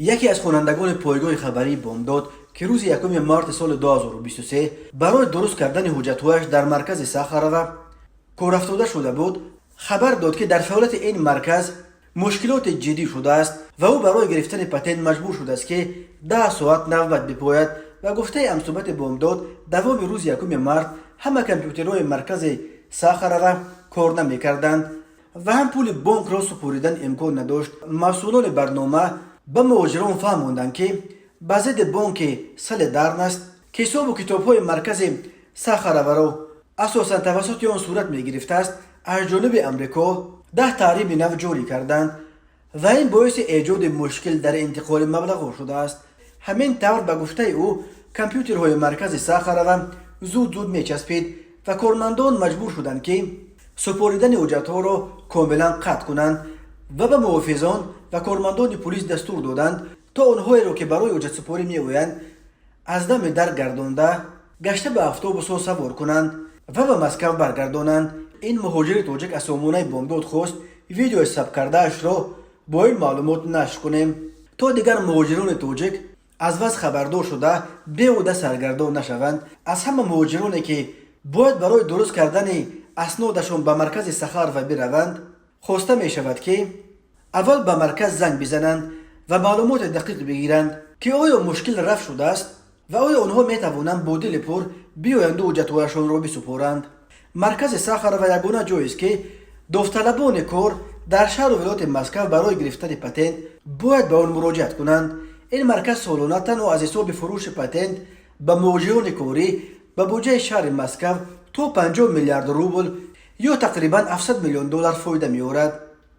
یکی از خوانندگان پایگاه خبری بامداد که روز 1 مارس سال 2023 برای درست کردن حجت‌هایش در مرکز ساخاروو کار افتاده شده بود، خبر داد که در فعالیت این مرکز مشکلات جدی شده است و او برای گرفتن پتنت مجبور شده است که 10 ساعت نوبت بپاید و گفته امصبت بامداد دوام روز 1 مارس همه کامپیوترهای مرکز ساخاروو کار نمی‌کردند و هم پول بانک را سپردن امکان نداشت. مسئولان برنامه به مهاجران فهماندند که به ضد بانک سل درن است که حساب و کتاب‌های مرکز ساخاروو را اساساً توسط آن صورت می‌گرفته است از جانب امریکا 10 تحریم نو جاری کردند و این باعث ایجاد مشکل در انتقال مبلغ شده است. همین طور به گفته او کامپیوترهای مرکز ساخاروو زود میچسبید و کارمندان مجبور شدند که سپردن حجت‌ها را کاملا قطع کنند و به محافظان و کارمندان پلیس دستور دادند تا آنهایی را که برای حجت سپاری میآیند از دم در گردانده گشته به اتوبوس‌ها سوار کنند و به مسکو برگردانند. این مهاجر تاجیک از سامانه بامداد خواست ویدیو ثبت کرده اش را با این معلومات نشر کنیم تا دیگر مهاجران تاجیک از وضع خبردار شده بیهوده سرگردان نشوند. از همه مهاجرانی که باید برای درست کردن اسنادشان به مرکز ساخاروو بروند خواسته می شود که اول به مرکز زنگ بزنند و معلومات دقیق بگیرند که آیا مشکل رفع شده است و آیا آنها می توانند با دل پر بیایند و حجت‌هایشان را بسپارند. مرکز ساخاروو یگانه جایی است که داوطلبان کار در شهر و ولایت مسکو برای گرفتن پتنت باید به آن مراجعت کنند. این مرکز سالانه تنها از حساب فروش پتنت به مهاجران کاری به بودجه شهر مسکو تا 50 میلیارد روبل یا تقریبا $700 میلیون فایده می‌آورد.